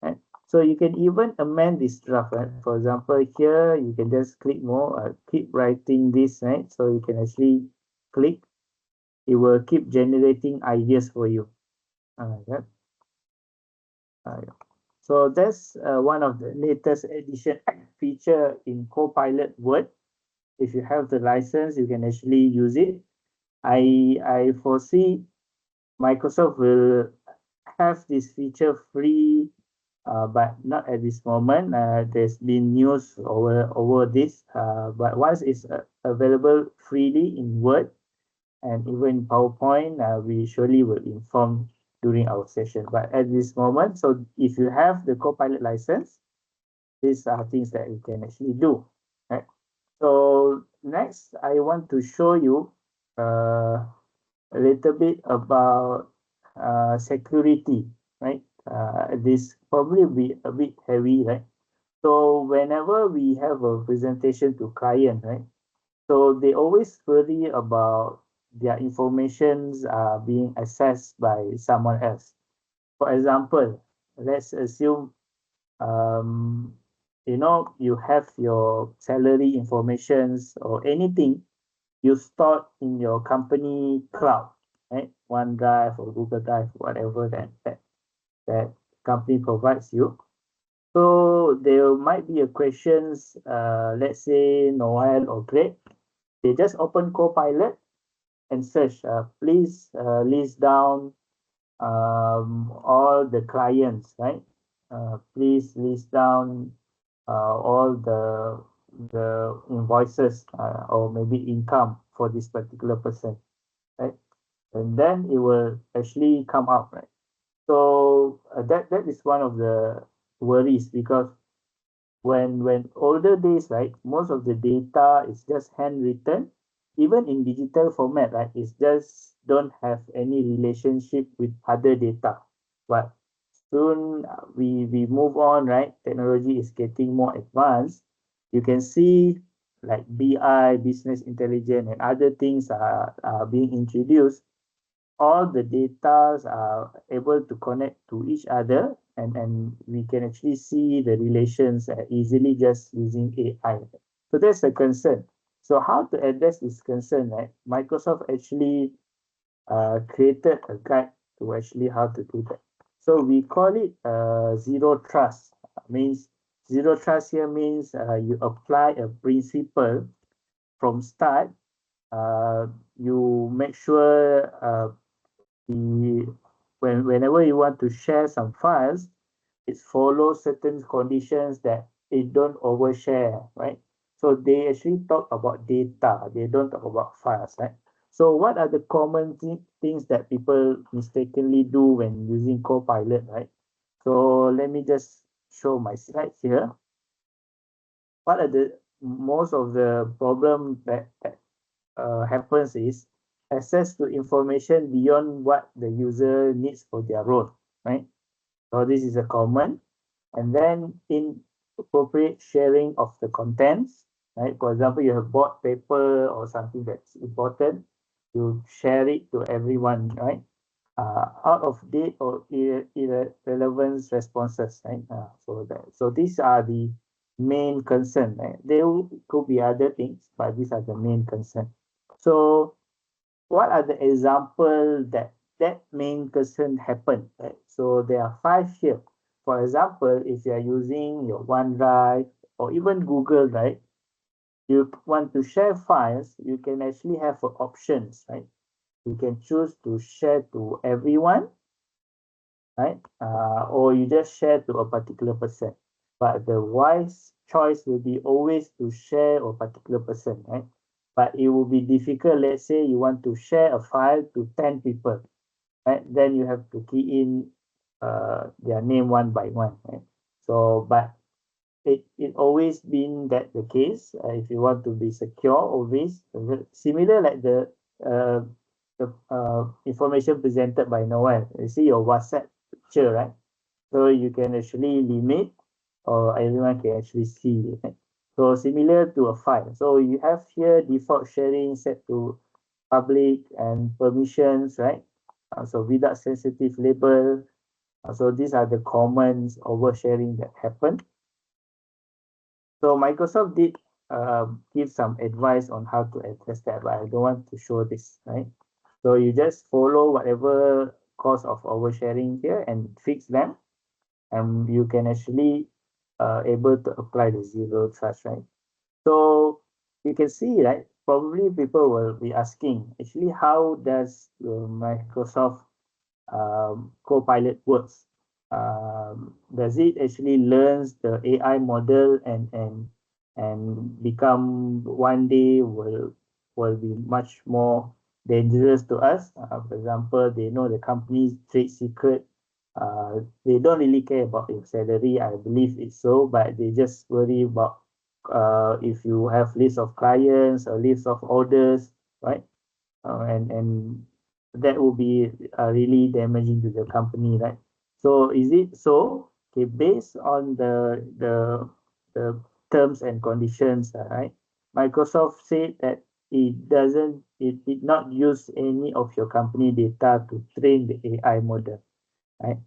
Right? So you can even amend this draft, right? For example, here you can just click more, keep writing this, right? So you can actually click, it will keep generating ideas for you. Yeah. So that's one of the latest edition feature in Copilot Word. If you have the license, you can actually use it. I foresee Microsoft will have this feature free, but not at this moment. There's been news over this, but once it's available freely in Word and even PowerPoint, we surely will inform during our session. But at this moment, so if you have the Copilot license, these are things that you can actually do. Right? So next, I want to show you a little bit about security. Right? This probably be a bit heavy, right? So whenever we have a presentation to client, right? So they always worry about their informations are being accessed by someone else. For example, let's assume you have your salary informations or anything you stored in your company cloud, right? OneDrive or Google Drive, whatever that company provides you. So there might be a questions, let's say Noel or Greg, they just open Copilot and search, please list down all the clients, right? Please list down all the invoices or maybe income for this particular person, right? And then it will actually come up, right? So that is one of the worries, because when older days, right, most of the data is just handwritten, even in digital format, right, it's just don't have any relationship with other data. But soon we move on, right? Technology is getting more advanced. You can see like BI, business intelligence, and other things are being introduced. All the data are able to connect to each other, and we can actually see the relations easily just using AI. So that's a concern. So how to address this concern, right? Microsoft actually created a guide to actually how to do that. So we call it zero trust. Means zero trust here means you apply a principle from start. You make sure whenever you want to share some files, it follows certain conditions that it don't overshare, right? So they actually talk about data, they don't talk about files, right? So what are the common things that people mistakenly do when using Copilot, right? So let me just show my slides here. What are the most of the problem that happens is access to information beyond what the user needs for their role, right? So this is a common. And then inappropriate sharing of the contents, right? For example, you have bought paper or something that's important, you share it to everyone, right? Out of date or irrelevant responses, right? So these are the main concern, right? Could be other things, but these are the main concern. So what are the example that main concern happen, right? So there are 5 here. For example, if you are using your OneDrive or even Google, right? You want to share files, you can actually have options, right? You can choose to share to everyone, right? Or you just share to a particular person. But the wise choice will be always to share a particular person, right? But it will be difficult. Let's say you want to share a file to 10 people, right? Then you have to key in their name one by one, right? So, but it always been that the case. If you want to be secure, always similar like the information presented by Noel. You see your WhatsApp picture, right? So you can actually limit, or everyone can actually see it, right? So similar to a file. So you have here default sharing set to public and permissions, right? So without sensitive label. So these are the common oversharing that happen. So Microsoft did give some advice on how to address that, but I don't want to show this, right? So you just follow whatever cause of oversharing here and fix them, and you can actually able to apply the zero trust, right? So you can see, right? Probably people will be asking, actually, how does Microsoft Copilot works? Does it actually learns the AI model and become one day will be much more dangerous to us? For example, they know the company's trade secret. They don't really care about your salary. I believe it's so, but they just worry about if you have list of clients or list of orders, right? And that will be really damaging to the company, right? So is it so? Okay, based on the the terms and conditions, right? Microsoft said that it did not use any of your company data to train the AI model, right?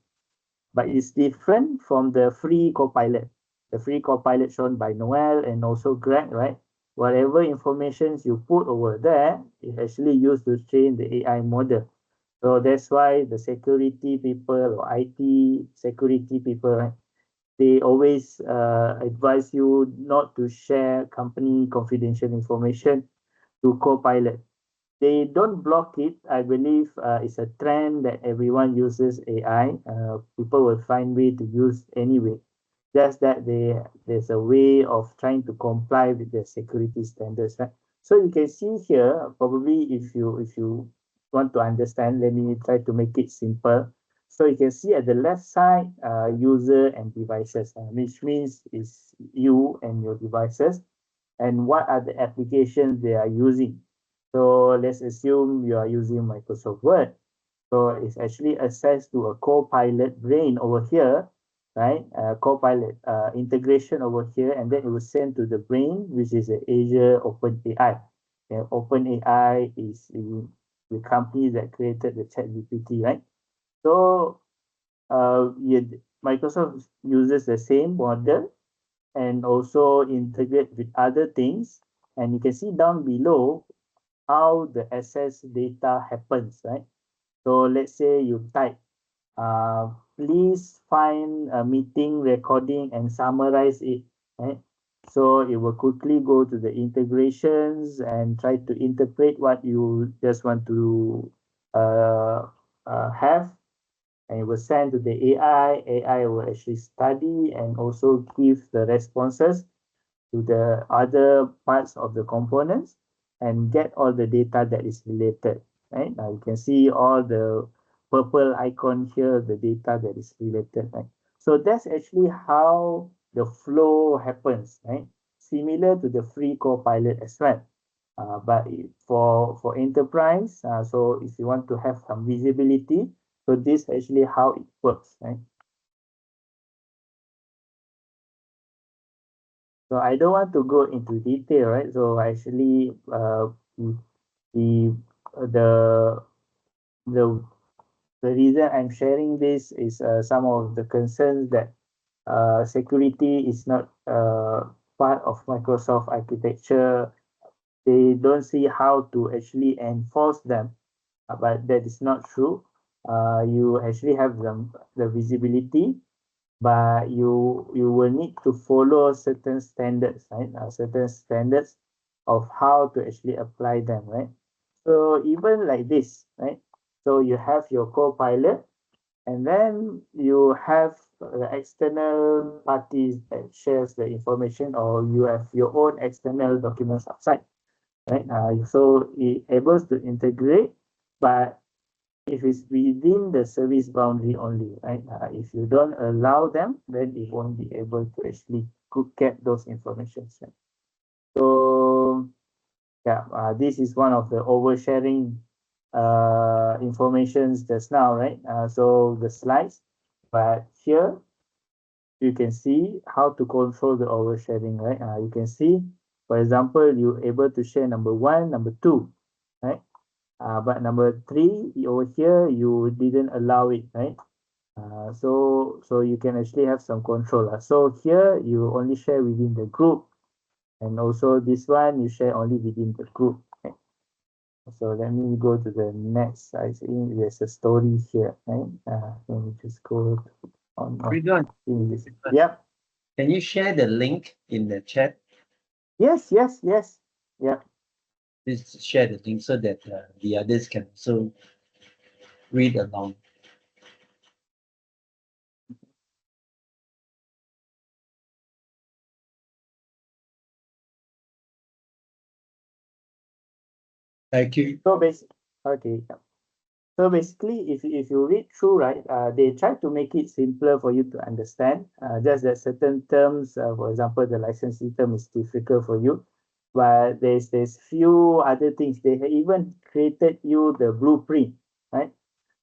But it's different from the free Copilot. The free Copilot shown by Noel and also Greg, right? Whatever information you put over there is actually used to train the AI model. So that's why the security people or IT security people, right, they always advise you not to share company confidential information to Copilot. They don't block it. I believe it's a trend that everyone uses AI. People will find way to use anyway. Just that there's a way of trying to comply with the security standards, right? So you can see here, probably if you want to understand, let me try to make it simple. So you can see at the left side, user and devices, which means is you and your devices, and what are the applications they are using. So let's assume you are using Microsoft Word. So it's actually access to a Copilot brain over here, right? Copilot integration over here, and then it will send to the brain, which is the Azure OpenAI. And OpenAI is the company that created the ChatGPT, right? So yeah, Microsoft uses the same model and also integrate with other things. And you can see down below how the access data happens, right? So let's say you type, please find a meeting recording and summarize it, right? So it will quickly go to the integrations and try to interpret what you just want to have, and it will send to the AI. AI will actually study and also give the responses to the other parts of the components and get all the data that is related, right? Now you can see all the purple icon here, the data that is related, right? So that's actually how the flow happens, right? Similar to the free Copilot as well. But for enterprise, so if you want to have some visibility, so this actually how it works, right? So I don't want to go into detail, right? So actually, the the the the reason I'm sharing this is some of the concerns that security is not part of Microsoft architecture. They don't see how to actually enforce them, but that is not true. You actually have the visibility, but you will need to follow certain standards, right? Certain standards of how to actually apply them, right? So even like this, right? So you have your co-pilot, and then you have the external parties that shares the information, or you have your own external documents outside, right? So it able to integrate, but if it's within the service boundary only, right? If you don't allow them, then it won't be able to actually get those informations, right? So yeah, this is one of the oversharing informations just now, right? So the slides, but here you can see how to control the oversharing, right? You can see, for example, you're able to share number 1, number 2, right? But number 3 over here, you didn't allow it, right? So you can actually have some control. So here you only share within the group, and also this one you share only within the group. Okay? So let me go to the next. I think there's a story here, right? Let me just go on. Ridwan, Yep. can you share the link in the chat? Yes. Yep. Please share the link so that the others can also read along. Thank you. So basically, okay. Yep. So basically, if you read through, right, they try to make it simpler for you to understand. Just that certain terms, for example, the licensing term is difficult for you, but there's few other things. They have even created you the blueprint, right?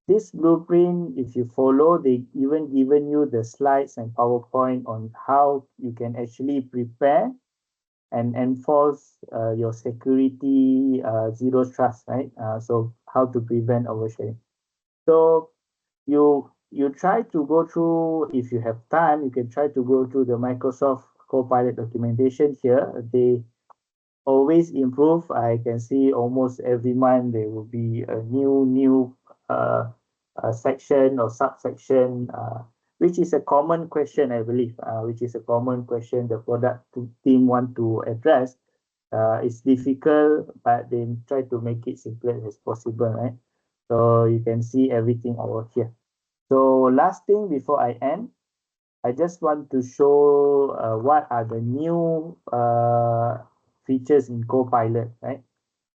this blueprint, if you follow, they even given you the slides and PowerPoint on how you can actually prepare and enforce your security zero trust, right? So how to prevent oversharing. So you try to go through, if you have time, you can try to go through the Microsoft Copilot documentation here. They always improve. I can see almost every month there will be a new section or subsection, which is a common question, I believe, which is a common question the product team want to address. It's difficult, but they try to make it simple as possible, right? So you can see everything over here. So last thing before I end, I just want to show what are the new features in Copilot, right?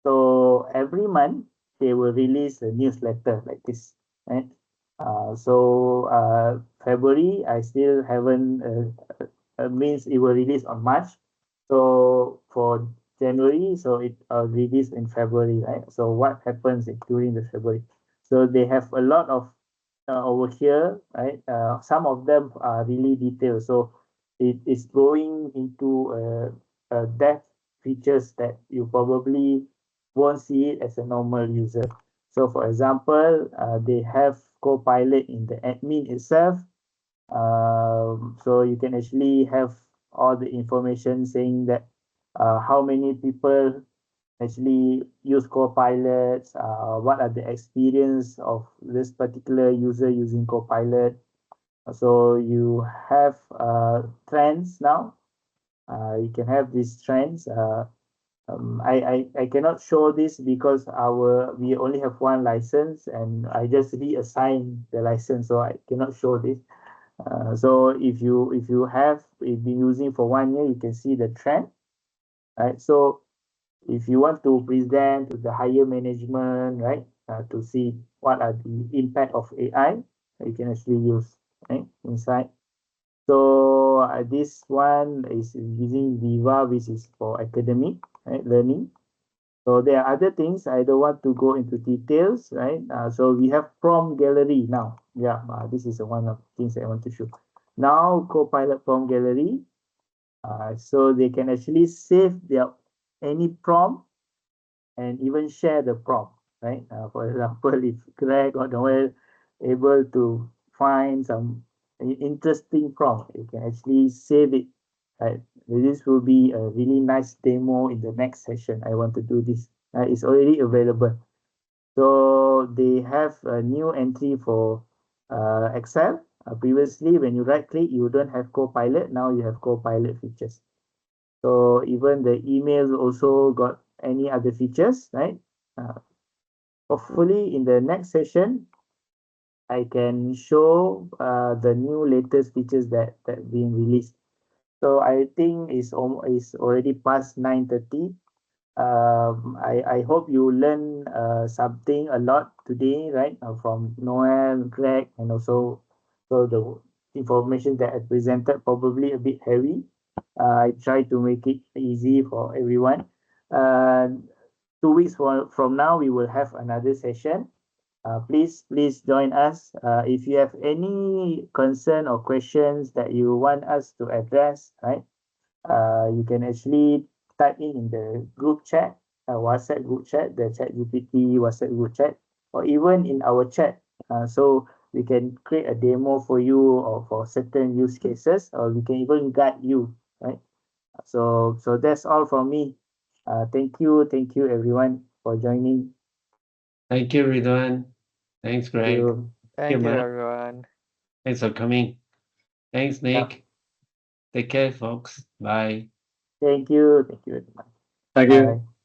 So every month they will release a newsletter like this, right? February I still haven't means it will release on March. So for January, so it released in February, right? So what happens during the February? So they have a lot of over here, right? Some of them are really detailed. So it is going into depth features that you probably won't see it as a normal user. So for example, they have Copilot in the admin itself. So you can actually have all the information saying that how many people actually use Copilots, what are the experience of this particular user using Copilot. So you have trends now. You can have these trends. I cannot show this because we only have one license and I just reassign the license, so I cannot show this. So if you have been using for 1 year, you can see the trend, right? So if you want to present to the higher management, right, to see what are the impact of AI, you can actually use, right, inside. So this one is using Viva, which is for academic, right, learning. So there are other things. I don't want to go into details, right? So we have prompt gallery now. Yeah, this is one of the things I want to show. Now Copilot prompt gallery. So they can actually save their any prompt and even share the prompt, right? For example, if Greg or Noel able to find some interesting prompt, you can actually save it, right? This will be a really nice demo in the next session. I want to do this. It's already available. So they have a new entry for Excel. Previously, when you right click, you don't have Copilot. Now you have Copilot features. So even the emails also got any other features, right? Hopefully in the next session, I can show the new latest features that being released. So I think it's already past 9:30. I hope you learn something a lot today, right? From Noel, Greg, and also so the information that I presented probably a bit heavy. I try to make it easy for everyone. 2 weeks from now, we will have another session. Please join us. If you have any concern or questions that you want us to address, right? You can actually type in the group chat, WhatsApp group chat, the ChatGPT WhatsApp group chat, or even in our chat. So we can create a demo for you or for certain use cases, or we can even guide you, right? So that's all from me. Thank you everyone for joining. Thank you, Ridwan. Thanks, Thank Greg. you. Thank you, Mark. everyone. Thanks for coming. Thanks, Nick. Take care, folks. Bye. Thank you. Thank you very much. Thank Bye.